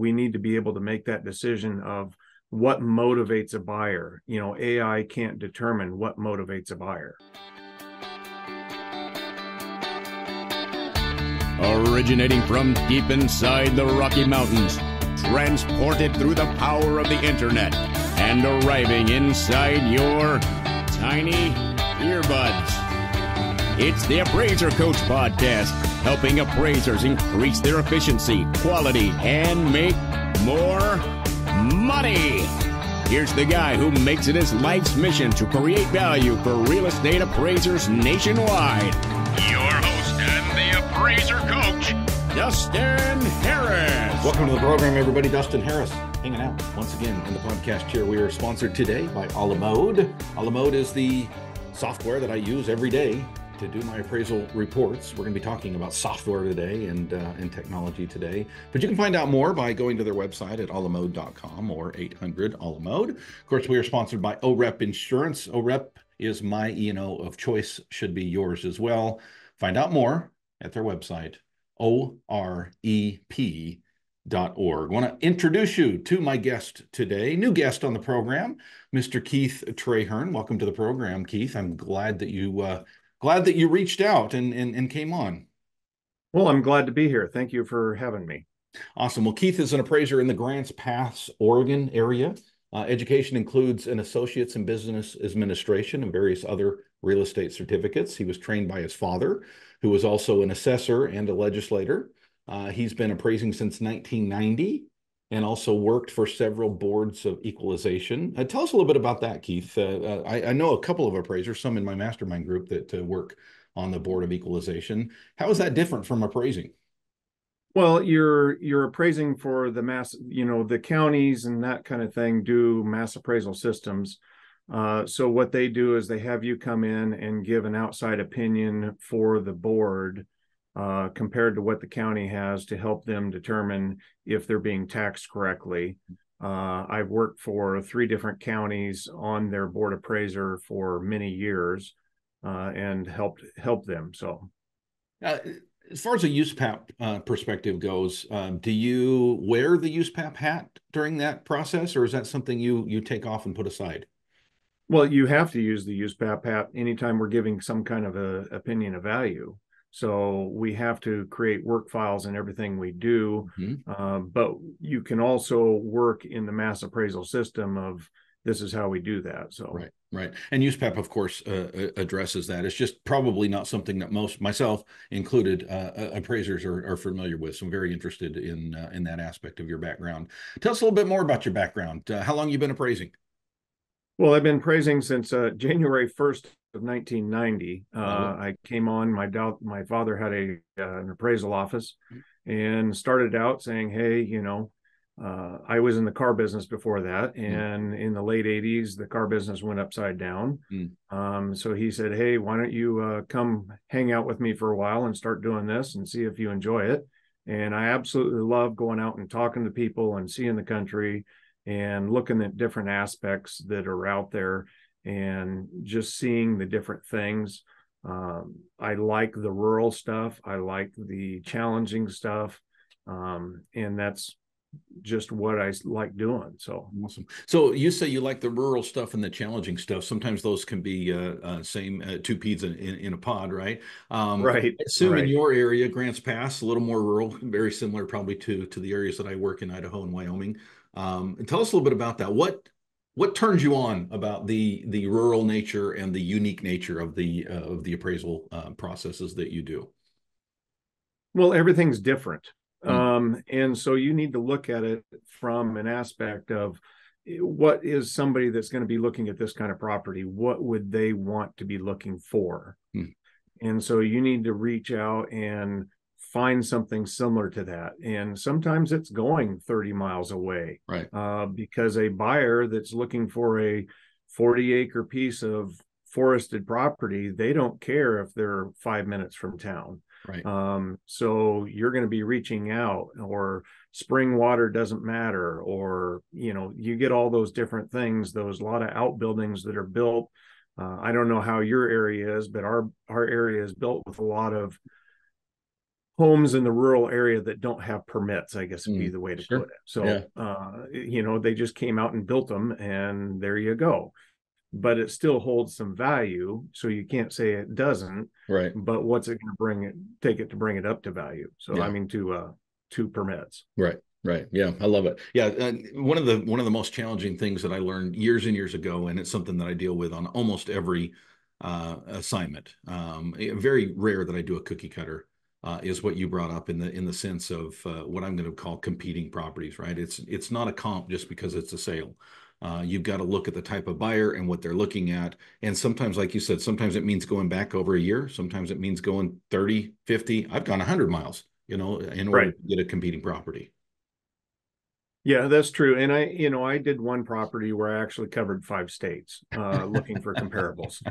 we need to be able to make that decision of what motivates a buyer. AI can't determine what motivates a buyer. Originating from deep inside the Rocky Mountains, transported through the power of the internet, and arriving inside your tiny earbuds. It's the Appraiser Coach Podcast, helping appraisers increase their efficiency, quality, and make more money. Here's the guy who makes it his life's mission to create value for real estate appraisers nationwide. Your host and the Appraiser Coach, Dustin Harris. Welcome to the program, everybody. Dustin Harris hanging out once again in the podcast here. We are sponsored today by A La Mode. A La Mode is the software that I use every day to do my appraisal reports. We're going to be talking about software today and technology today. But you can find out more by going to their website at alamode.com or 800-ALA-MODE. Of course, we are sponsored by OREP Insurance. OREP is my E&O of choice, should be yours as well. Find out more at their website, orep.org. I want to introduce you to my guest today, new guest on the program, Mr. Keith Trahern. Welcome to the program, Keith. I'm glad that you reached out and came on. Well, I'm glad to be here. Thank you for having me. Awesome. Well, Keith is an appraiser in the Grants Pass, Oregon area. Education includes an associate's in business administration and various other real estate certificates. He was trained by his father, who was also an assessor and a legislator. He's been appraising since 1990 and also worked for several boards of equalization. Tell us a little bit about that, Keith. I know a couple of appraisers, some in my mastermind group that work on the board of equalization. How is that different from appraising? Well, you're appraising for the mass, the counties and that kind of thing do mass appraisal systems. So what they do is they have you come in and give an outside opinion for the board compared to what the county has to help them determine if they're being taxed correctly. I've worked for 3 different counties on their board appraiser for many years and helped them. So. As far as a USPAP perspective goes, do you wear the USPAP hat during that process, or is that something you take off and put aside? Well, you have to use the USPAP hat anytime we're giving some kind of a opinion of value. So we have to create work files and everything we do, but you can also work in the mass appraisal system of this is how we do that. So Right. And USPAP, of course, addresses that. It's just probably not something that most, myself included, appraisers are familiar with. So I'm very interested in that aspect of your background. Tell us a little bit more about your background. How long have you been appraising? Well, I've been appraising since January 1st of 1990. I came on, my father had an appraisal office and started out saying, hey, I was in the car business before that, and in the late 80s, the car business went upside down. So he said, hey, why don't you come hang out with me for a while and start doing this and see if you enjoy it. And I absolutely love going out and talking to people and seeing the country and looking at different aspects that are out there and just seeing the different things. I like the rural stuff. I like the challenging stuff. And that's just what I like doing. So awesome. So you say you like the rural stuff and the challenging stuff. Sometimes those can be same two peas in a pod, right? Right. I assume in your area, Grants Pass, a little more rural, very similar probably to the areas that I work in, Idaho and Wyoming. And tell us a little bit about that. What turns you on about the rural nature and the unique nature of the appraisal processes that you do? Well, everything's different. And so you need to look at it from an aspect of what is somebody that's going to be looking at this kind of property? What would they want to be looking for? And so you need to reach out and find something similar to that. And sometimes it's going 30 miles away, right? Because a buyer that's looking for a 40-acre piece of forested property, they don't care if they're 5 minutes from town. Right. So you're going to be reaching out, or spring water doesn't matter, or, you get all those different things, those lot of outbuildings that are built. I don't know how your area is, but our area is built with a lot of homes in the rural area that don't have permits, I guess would be the way to Sure. put it. So, Yeah. they just came out and built them, and there you go. But it still holds some value, so you can't say it doesn't. Right. But what's it going to take it to bring it up to value? So, Yeah. I mean, to permits. Right. Right. Yeah. I love it. Yeah. One of the most challenging things that I learned years and years ago, and it's something that I deal with on almost every assignment. Very rare that I do a cookie cutter. Is what you brought up in the sense of what I'm going to call competing properties, right? It's not a comp just because it's a sale. You've got to look at the type of buyer and what they're looking at. And sometimes, like you said, sometimes it means going back over a year. Sometimes it means going 30, 50. I've gone 100 miles, in order Right. to get a competing property. Yeah, that's true. And I did one property where I actually covered 5 states, looking for comparables.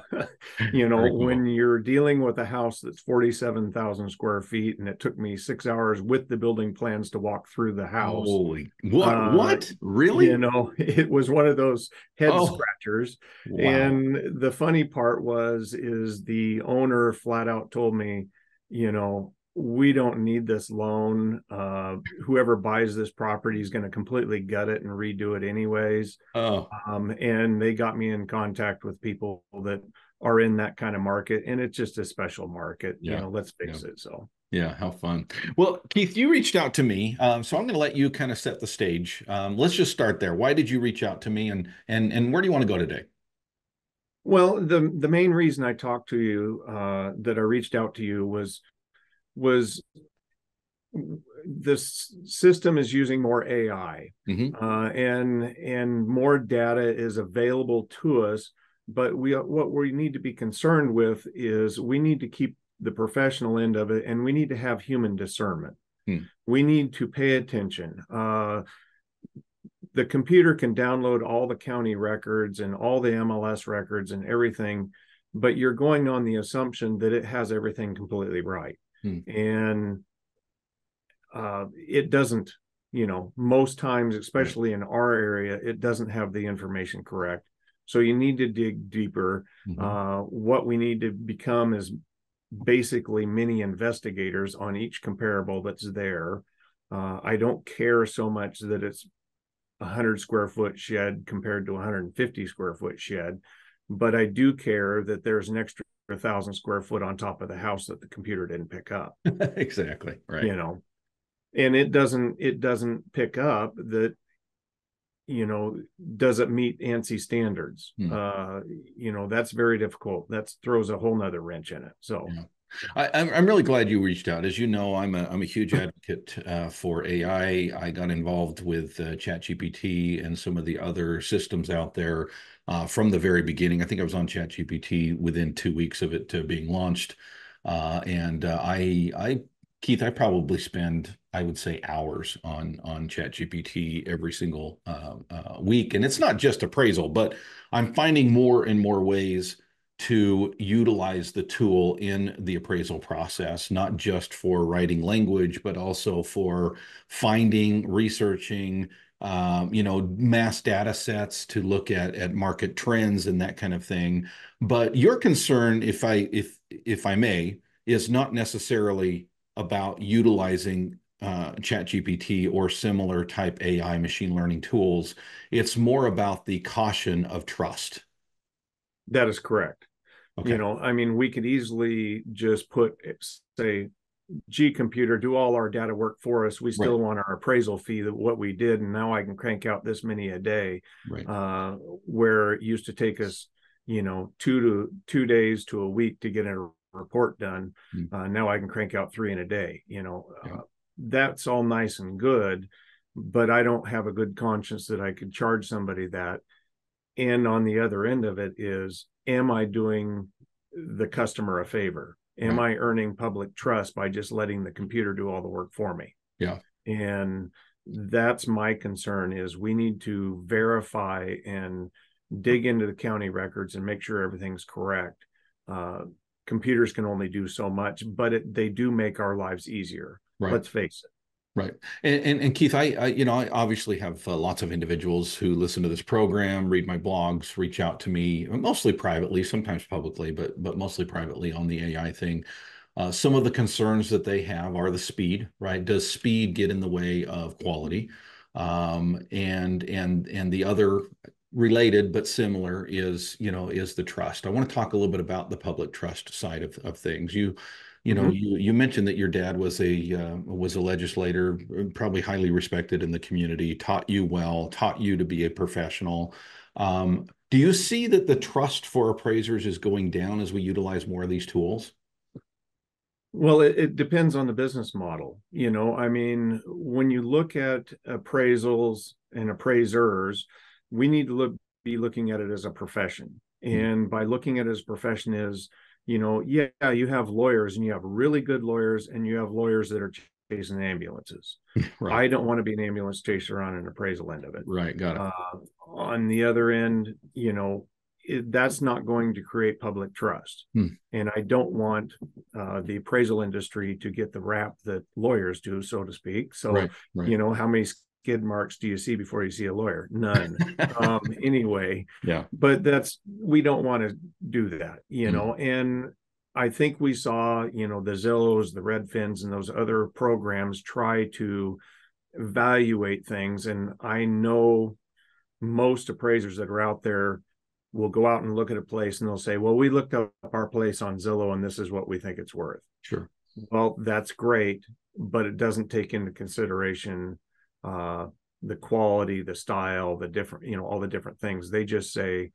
Very When cool. you're dealing with a house that's 47,000 square feet, and it took me 6 hours with the building plans to walk through the house, Holy, what? uh, What? Really? it was one of those head Oh, scratchers. wow. And the funny part is the owner flat out told me, we don't need this loan. Whoever buys this property is going to completely gut it and redo it anyways. Oh, And they got me in contact with people that are in that kind of market, and it's just a special market, yeah. let's Yeah. face it. So Yeah, how fun. Well, Keith, you reached out to me, so I'm going to let you kind of set the stage. Let's just start there. Why did you reach out to me, and where do you want to go today? well, the main reason I talked to you, that I reached out to you, was this system is using more AI, Hmm. and more data is available to us. But what we need to be concerned with is we need to keep the professional end of it, and we need to have human discernment. Hmm. We need to pay attention. The computer can download all the county records and all the MLS records and everything, but you're going on the assumption that it has everything completely right. Hmm. And it doesn't, most times, Right. especially in our area, it doesn't have the information correct. So you need to dig deeper. Hmm. What we need to become is basically mini investigators on each comparable that's there. I don't care so much that it's 100 square foot shed compared to 150 square foot shed, but I do care that there's an extra 1,000 square foot on top of the house that the computer didn't pick up. Exactly. Right. you know and it doesn't pick up that, does it meet ANSI standards. Hmm. That's very difficult. That throws a whole nother wrench in it. So Yeah. I'm really glad you reached out. As you know, I'm a huge advocate for AI. I got involved with ChatGPT and some of the other systems out there from the very beginning. I think I was on ChatGPT within 2 weeks of it being launched. And Keith, I probably spend, I would say, hours on ChatGPT every single week. And it's not just appraisal, but I'm finding more and more ways to utilize the tool in the appraisal process, not just for writing language, but also for finding, researching, mass data sets to look at market trends and that kind of thing. But your concern, if I may, is not necessarily about utilizing ChatGPT or similar type AI machine learning tools. It's more about the caution of trust. that is correct. Okay. I mean, we could easily just say, G computer, do all our data work for us. We Right. still want our appraisal fee that what we did, and now I can crank out this many a day. Right. Where it used to take us, 2 days to a week to get a report done. Mm. Now I can crank out 3 in a day. Yeah. That's all nice and good, but I don't have a good conscience that I could charge somebody that. And on the other end of it is, am I doing the customer a favor? Am Right. I earning public trust by just letting the computer do all the work for me? Yeah. And that's my concern, is we need to verify and dig into the county records and make sure everything's correct. Computers can only do so much, but they do make our lives easier. Right. Let's face it. Right. And Keith, I obviously have lots of individuals who listen to this program, read my blogs, reach out to me, mostly privately, sometimes publicly, but mostly privately on the AI thing. Some of the concerns that they have are the speed, right? Does speed get in the way of quality? And the other related but similar is, is the trust. I want to talk a little bit about the public trust side of things. You mentioned that your dad was a legislator, probably highly respected in the community, taught you well, taught you to be a professional. Do you see that the trust for appraisers is going down as we utilize more of these tools? Well, it depends on the business model. I mean, when you look at appraisals and appraisers, we need to be looking at it as a profession. And by looking at it as a profession is, yeah, you have lawyers and you have really good lawyers and you have lawyers that are chasing ambulances. Right. I don't want to be an ambulance chaser on an appraisal end of it. Right. Got it. On the other end, that's not going to create public trust. And I don't want the appraisal industry to get the rap that lawyers do, so to speak. So, right. How many skid marks do you see before you see a lawyer? None. Anyway, yeah. But we don't want to do that, and I think we saw, the Zillows, the Redfins, and those other programs try to evaluate things. And I know most appraisers that are out there will go out and look at a place and they'll say, well, we looked up our place on Zillow and this is what we think it's worth. Sure. Well, that's great, but it doesn't take into consideration the quality, the style, the different, all the different things. They just say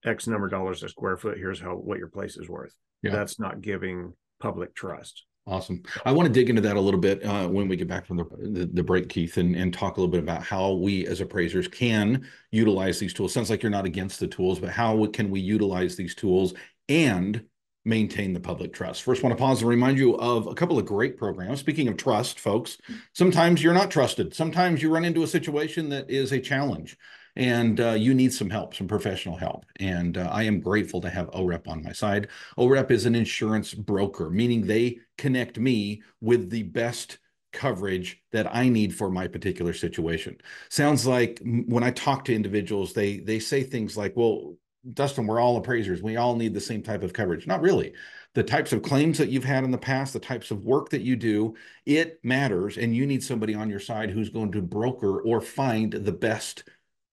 X number of dollars a square foot. Here's what your place is worth. Yeah. That's not giving public trust. Awesome. I want to dig into that a little bit when we get back from the break, Keith, and talk a little bit about how we as appraisers can utilize these tools. Sounds like you're not against the tools, but how can we utilize these tools and maintain the public trust? First, I want to pause and remind you of a couple of great programs. Speaking of trust, folks, sometimes you're not trusted. Sometimes you run into a situation that is a challenge and you need some help, some professional help. And I am grateful to have OREP on my side. OREP is an insurance broker, meaning they connect me with the best coverage that I need for my particular situation. Sounds like when I talk to individuals, they say things like, well, Dustin, we're all appraisers. We all need the same type of coverage. Not really. The types of claims that you've had in the past, the types of work that you do, it matters. And you need somebody on your side who's going to broker or find the best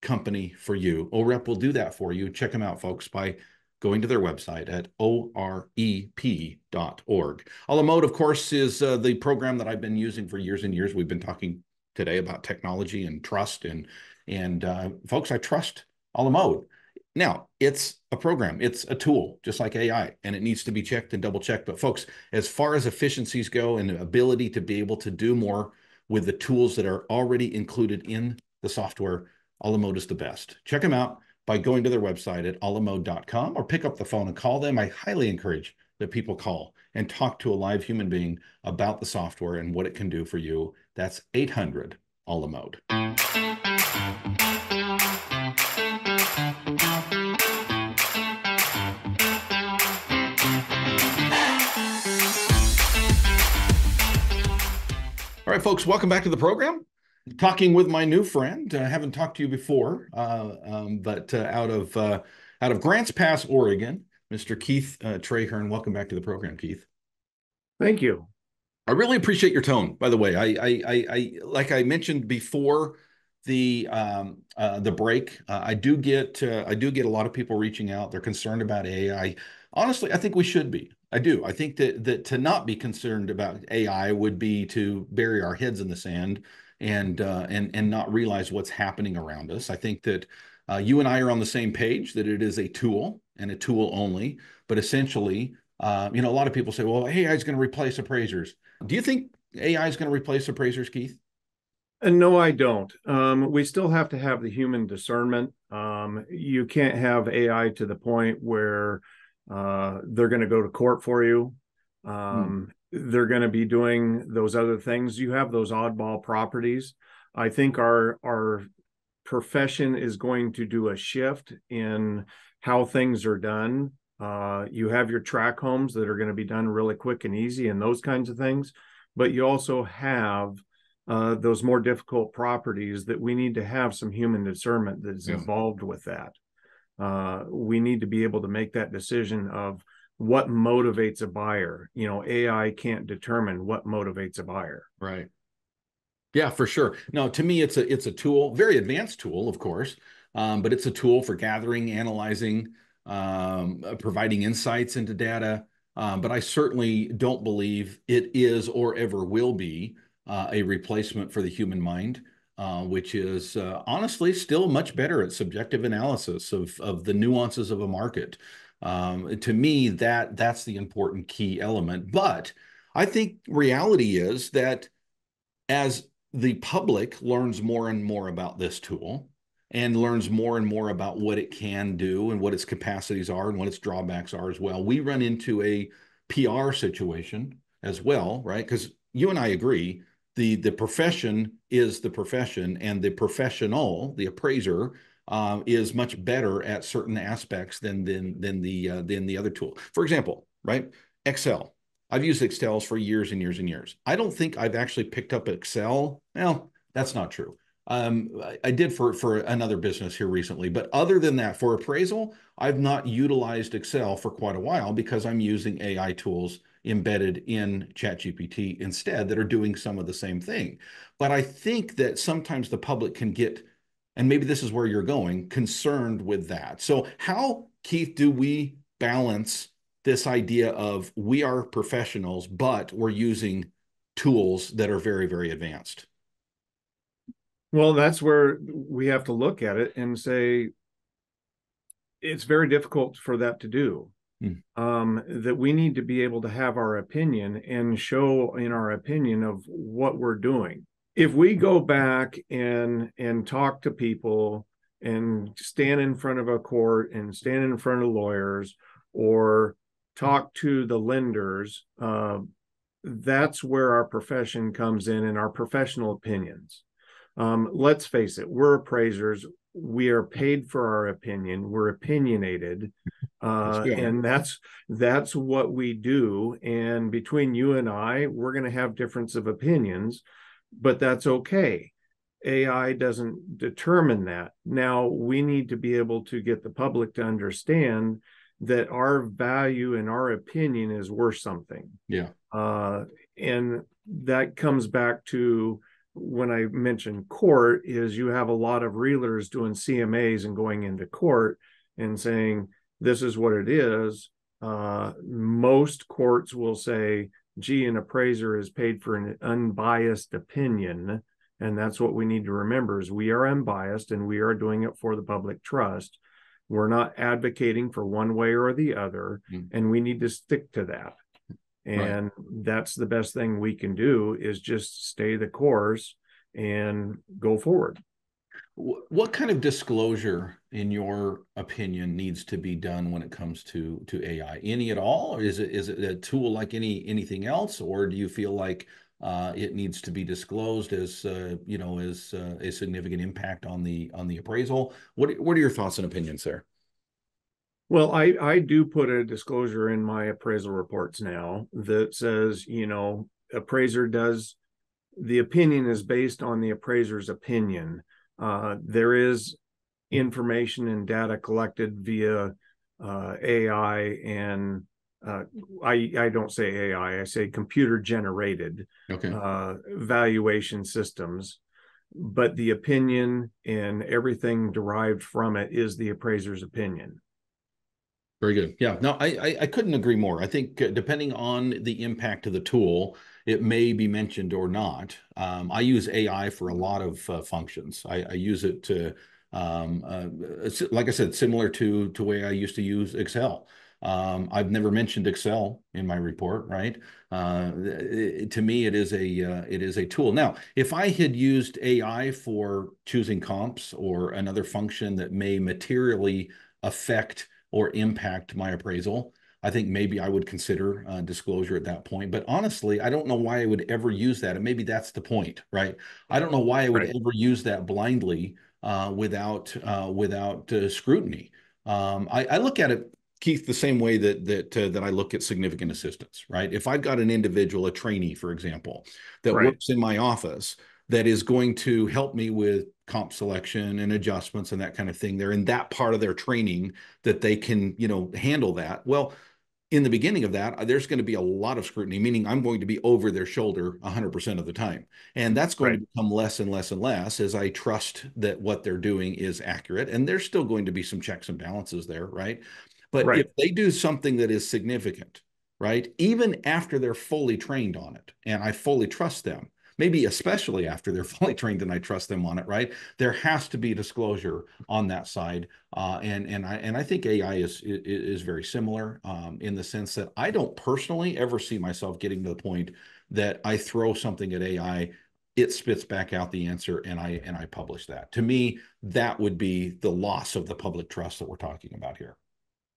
company for you. OREP will do that for you. Check them out, folks, by going to their website at orep.org. A la Mode, of course, is the program that I've been using for years and years. We've been talking today about technology and trust. And folks, I trust A la Mode. Now, it's a program, it's a tool, just like AI, and it needs to be checked and double checked. But folks, as far as efficiencies go and the ability to be able to do more with the tools that are already included in the software, A la Mode is the best. Check them out by going to their website at alamode.com or pick up the phone and call them. I highly encourage that people call and talk to a live human being about the software and what it can do for you. That's 800 A la Mode. All right, folks, welcome back to the program. Talking with my new friend. I haven't talked to you before, but out of Grants Pass, Oregon, Mr. Keith Trahern. Welcome back to the program, Keith. Thank you. I really appreciate your tone. By the way, I like I mentioned before the break. I do get a lot of people reaching out. They're concerned about AI. Honestly, I think we should be. I do. I think that to not be concerned about AI would be to bury our heads in the sand and not realize what's happening around us. I think that you and I are on the same page, that it is a tool and a tool only. But essentially, a lot of people say, well, AI is going to replace appraisers. Do you think AI is going to replace appraisers, Keith? No, I don't. We still have to have the human discernment. You can't have AI to the point where they're going to go to court for you. They're going to be doing those other things. You have those oddball properties. I think our profession is going to do a shift in how things are done. You have your track homes that are going to be done really quick and easy and those kinds of things. But you also have those more difficult properties that we need to have some human discernment that's involved with that. We need to be able to make that decision of what motivates a buyer. AI can't determine what motivates a buyer. Right. Yeah, for sure. No, to me, it's a tool, very advanced tool, of course, but it's a tool for gathering, analyzing, providing insights into data. But I certainly don't believe it is or ever will be a replacement for the human mind, which is honestly still much better at subjective analysis of the nuances of a market. To me, that's the important key element. But I think reality is that as the public learns more and more about this tool and learns more and more about what it can do and what its capacities are and what its drawbacks are as well, we run into a PR situation as well, right? Because you and I agree, the profession is the profession, and the professional, the appraiser, is much better at certain aspects than the other tool. For example, right? Excel. I've used Excel for years and years and years. I don't think I've actually picked up Excel. Well, that's not true. I did for another business here recently, but other than that, for appraisal, I've not utilized Excel for quite a while because I'm using AI tools embedded in ChatGPT instead that are doing some of the same thing. But I think that sometimes the public can get, and maybe this is where you're going, concerned with that. So how, Keith, do we balance this idea of we are professionals, but we're using tools that are very, very advanced? Well, that's where we have to look at it and say it's very difficult for that to do. That we need to be able to have our opinion and show in our opinion of what we're doing. If we go back and talk to people and stand in front of a court and stand in front of lawyers or talk to the lenders, that's where our profession comes in and our professional opinions. Let's face it, we're appraisers. We are paid for our opinion. We're opinionated. And that's what we do. And between you and I, we're going to have difference of opinions, but that's okay. AI doesn't determine that. Now we need to be able to get the public to understand that our value and our opinion is worth something. Yeah. And that comes back to when I mentioned court, is you have a lot of realtors doing CMAs and going into court and saying, this is what it is. Most courts will say, gee, an appraiser is paid for an unbiased opinion. And that's what we need to remember is we are unbiased and we are doing it for the public trust. We're not advocating for one way or the other, and we need to stick to that. And that's the best thing we can do is just stay the course and go forward. What kind of disclosure, in your opinion, needs to be done when it comes to AI? Any at all? Or is it a tool like anything else? Or do you feel like it needs to be disclosed as as a significant impact on the appraisal? What are your thoughts and opinions there? Well, I do put a disclosure in my appraisal reports now that says, appraiser does, the opinion is based on the appraiser's opinion. There is information and data collected via AI and I don't say AI, I say computer generated valuation systems, but the opinion and everything derived from it is the appraiser's opinion. Very good. Yeah, no, I couldn't agree more. I think depending on the impact of the tool, it may be mentioned or not. I use AI for a lot of functions. I use it to, like I said, similar to the way I used to use Excel. I've never mentioned Excel in my report, right? To me, it is a tool. Now, if I had used AI for choosing comps or another function that may materially affect or impact my appraisal, I think maybe I would consider disclosure at that point. But honestly, I don't know why I would ever use that. And maybe that's the point, right? I don't know why I would ever use that blindly without scrutiny. I look at it, Keith, the same way that I look at significant assistance, right? If I've got an individual, a trainee, for example, that works in my office that is going to help me with comp selection and adjustments and that kind of thing, they're in that part of their training that they can, handle that. Well, in the beginning of that, there's going to be a lot of scrutiny, meaning I'm going to be over their shoulder 100% of the time. And that's going to become less and less and less as I trust that what they're doing is accurate. And there's still going to be some checks and balances there, right? But if they do something that is significant, right, even after they're fully trained on it, and I fully trust them, maybe especially after they're fully trained and I trust them on it, right? There has to be disclosure on that side. And I think AI is very similar in the sense that I don't personally ever see myself getting to the point that I throw something at AI, it spits back out the answer, and I publish that. To me, that would be the loss of the public trust that we're talking about here.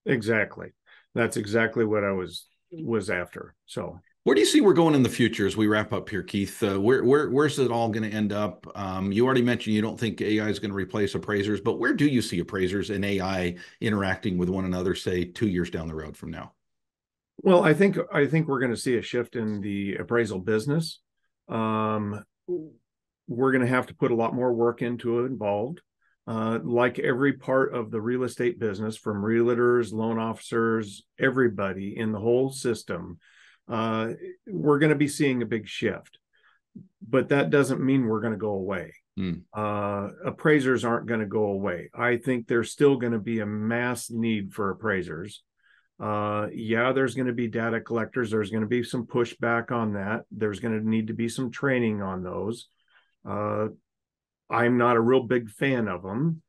Exactly. That's exactly what I was after. So where do you see we're going in the future as we wrap up here, Keith? Where's it all going to end up? You already mentioned you don't think AI is going to replace appraisers, but where do you see appraisers and AI interacting with one another, say 2 years down the road from now? Well, I think we're going to see a shift in the appraisal business. We're going to have to put a lot more work into it, involved. Like every part of the real estate business, from realtors, loan officers, everybody in the whole system, we're going to be seeing a big shift. But that doesn't mean we're going to go away. Appraisers aren't going to go away. I think there's still going to be a mass need for appraisers. Yeah, there's going to be data collectors. There's going to be some pushback on that. There's going to need to be some training on those. I'm not a real big fan of them,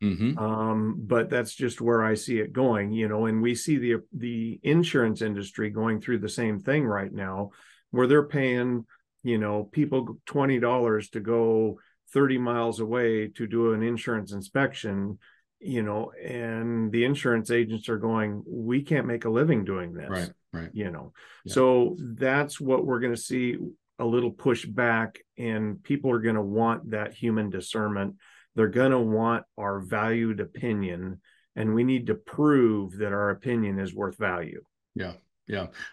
but that's just where I see it going, and we see the insurance industry going through the same thing right now, where they're paying, people $20 to go 30 miles away to do an insurance inspection, and the insurance agents are going, we can't make a living doing this, right. So that's what we're going to see, a little pushback, and people are going to want that human discernment. They're going to want our valued opinion, and we need to prove that our opinion is worth value. Yeah.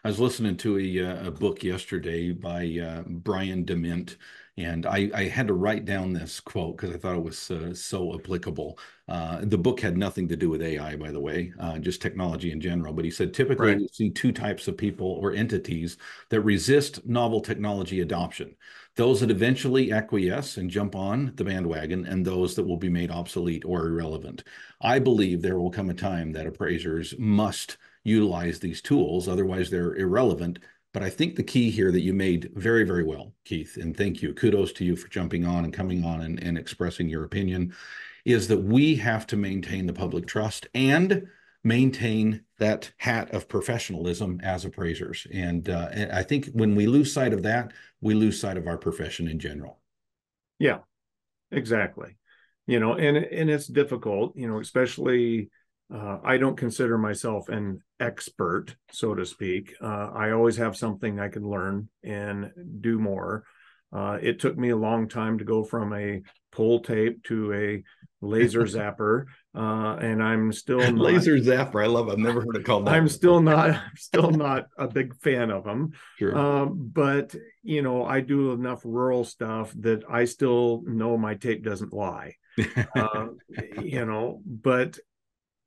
I was listening to a book yesterday by Brian DeMint, and I had to write down this quote because I thought it was so applicable. The book had nothing to do with AI, by the way, just technology in general. But he said, typically we see two types of people or entities that resist novel technology adoption: those that eventually acquiesce and jump on the bandwagon, and those that will be made obsolete or irrelevant. I believe there will come a time that appraisers must utilize these tools, otherwise they're irrelevant. But I think the key here that you made very, very well, Keith, and thank you, kudos to you for jumping on and coming on and expressing your opinion, is that we have to maintain the public trust and maintain that hat of professionalism as appraisers. And I think when we lose sight of that, we lose sight of our profession in general. Yeah, exactly. And it's difficult, especially I don't consider myself an expert, so to speak. I always have something I can learn and do more. It took me a long time to go from a pull tape to a laser zapper, and I'm still not, laser zapper. I love it. I've never heard it called that. I'm still not a big fan of them. Sure. But I do enough rural stuff that I still know my tape doesn't lie. But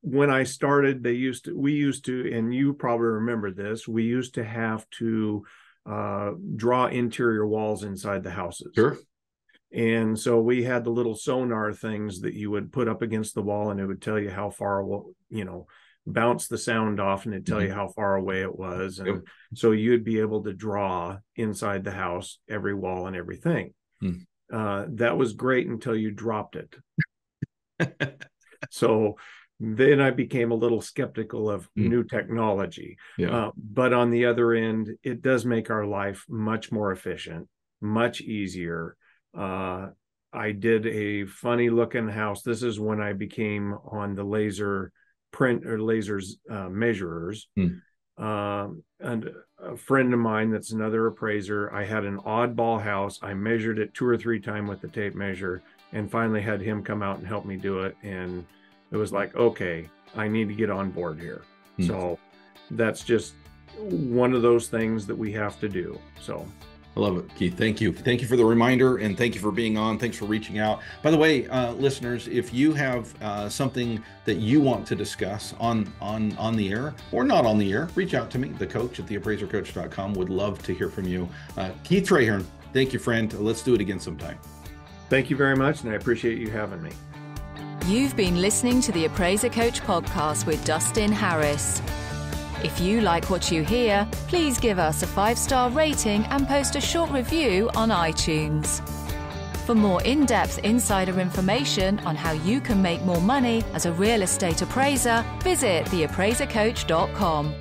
when I started, we used to, and you probably remember this, we used to have to draw interior walls inside the houses. Sure. And so we had the little sonar things that you would put up against the wall, and it would tell you how far, bounce the sound off, and it'd tell you how far away it was. And so you'd be able to draw inside the house, every wall and everything. That was great until you dropped it. So then I became a little skeptical of new technology. But on the other end, it does make our life much more efficient, much easier. I did a funny looking house. This is when I became on the laser print or lasers measurers. And a friend of mine that's another appraiser, I had an oddball house. I measured it 2 or 3 times with the tape measure, and finally had him come out and help me do it. And it was like, okay, I need to get on board here. So that's just one of those things that we have to do. So I love it, Keith. Thank you. Thank you for the reminder, and thank you for being on. Thanks for reaching out. By the way, listeners, if you have something that you want to discuss on the air or not on the air, reach out to me, the coach at theappraisercoach.com. Would love to hear from you. Keith Trahern, thank you, friend. Let's do it again sometime. Thank you very much, and I appreciate you having me. You've been listening to the Appraiser Coach podcast with Dustin Harris. If you like what you hear, please give us a 5-star rating and post a short review on iTunes. For more in-depth insider information on how you can make more money as a real estate appraiser, visit theappraisercoach.com.